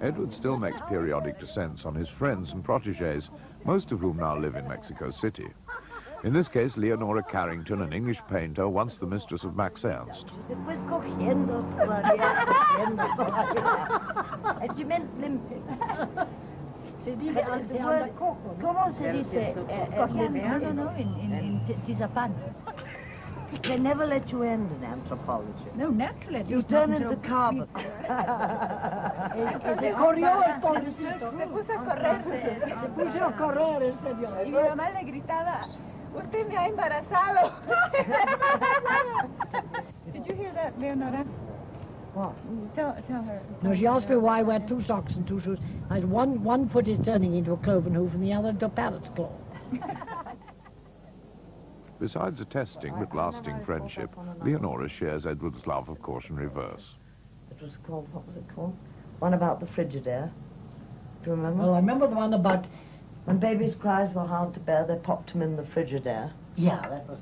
Edward still makes periodic descents on his friends and protégés, most of whom now live in Mexico City. In this case, Leonora Carrington, an English painter, once the mistress of Max Ernst. They never let you end in anthropology. No, naturally. You turn into carbon. Se corrió el pobrecito. Se puso a correr. Se puso a correr, señor. Y mi mamá le gritaba, usted me ha embarazado. Did you hear that, Leonora? What? Tell her. No, she asked me why I wear 2 socks and 2 shoes. One foot is turning into a cloven hoof and the other into a parrot's claw. Besides attesting that lasting friendship, Leonora shares Edward's love of cautionary verse. It was called, what was it called? One about the Frigidaire. Do you remember? Well, I remember the one about... When babies' cries were hard to bear, they popped him in the Frigidaire. Yeah, that was...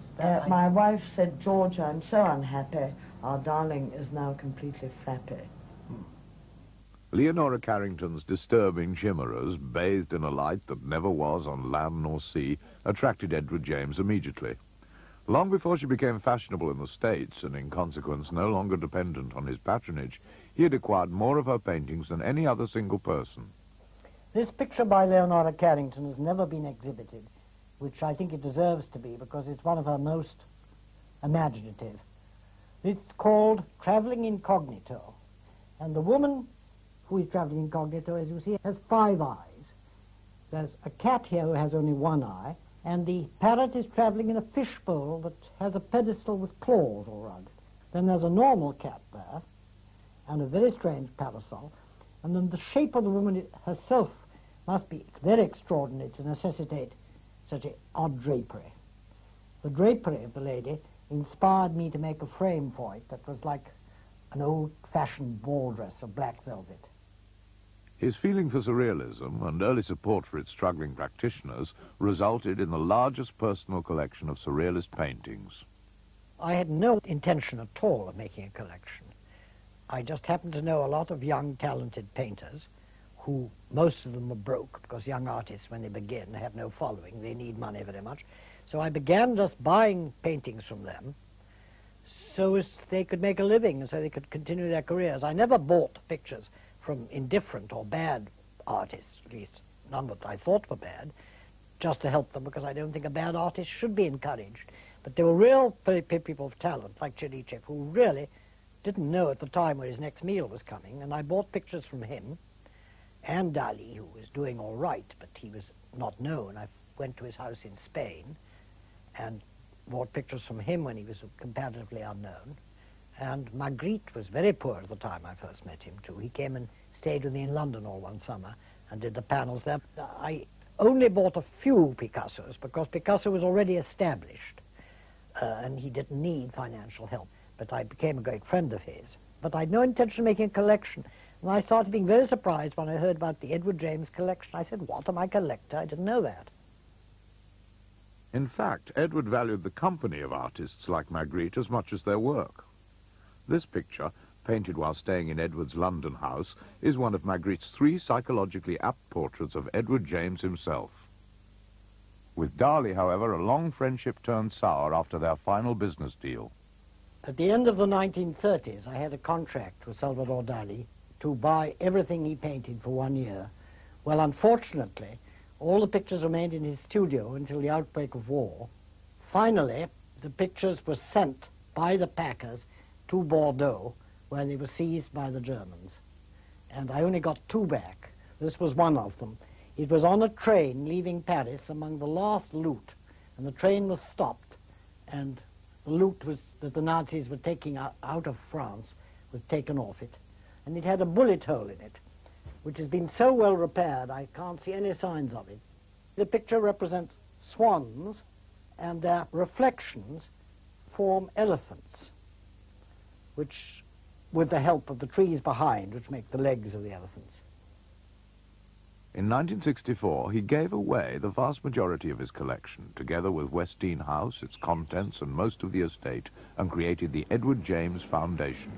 My wife said, Georgia, I'm so unhappy. Our darling is now completely flappy. Leonora Carrington's disturbing chimeras, bathed in a light that never was on land nor sea, attracted Edward James immediately. Long before she became fashionable in the States, and in consequence no longer dependent on his patronage, he had acquired more of her paintings than any other single person. This picture by Leonora Carrington has never been exhibited, which I think it deserves to be, because it's one of her most imaginative. It's called Traveling Incognito, and the woman who is traveling incognito, as you see, has 5 eyes. There's a cat here who has only 1 eye, and the parrot is traveling in a fishbowl that has a pedestal with claws all around it. Then there's a normal cat there, and a very strange parasol, and then the shape of the woman herself must be very extraordinary to necessitate such an odd drapery. The drapery of the lady inspired me to make a frame for it that was like an old-fashioned ball dress of black velvet. His feeling for surrealism and early support for its struggling practitioners resulted in the largest personal collection of surrealist paintings. I had no intention at all of making a collection. I just happened to know a lot of young, talented painters who, most of them were broke, because young artists, when they begin, have no following. They need money very much. So I began just buying paintings from them so as they could make a living and so they could continue their careers. I never bought pictures from indifferent or bad artists, at least none that I thought were bad, just to help them, because I don't think a bad artist should be encouraged. But there were real people of talent, like Cherichev, who really didn't know at the time where his next meal was coming, and I bought pictures from him, and Dali, who was doing all right, but he was not known. I went to his house in Spain and bought pictures from him when he was comparatively unknown. And Magritte was very poor at the time I first met him, too. He came and stayed with me in London all one summer and did the panels there. I only bought a few Picassos because Picasso was already established and he didn't need financial help. But I became a great friend of his. But I had no intention of making a collection. And I started being very surprised when I heard about the Edward James collection. I said, what, am I a collector? I didn't know that. In fact, Edward valued the company of artists like Magritte as much as their work. This picture, painted while staying in Edward's London house, is one of Magritte's 3 psychologically apt portraits of Edward James himself. With Dali, however, a long friendship turned sour after their final business deal. At the end of the 1930s, I had a contract with Salvador Dali to buy everything he painted for 1 year. Well, unfortunately, all the pictures remained in his studio until the outbreak of war. Finally, the pictures were sent by the packers to Bordeaux, where they were seized by the Germans. And I only got 2 back. This was one of them. It was on a train leaving Paris among the last loot, and the train was stopped, and the loot that the Nazis were taking out of France was taken off it. And it had a bullet hole in it, which has been so well repaired I can't see any signs of it. The picture represents swans, and their reflections form elephants, which, with the help of the trees behind, which make the legs of the elephants. In 1964, he gave away the vast majority of his collection, together with Westdean House, its contents, and most of the estate, and created the Edward James Foundation.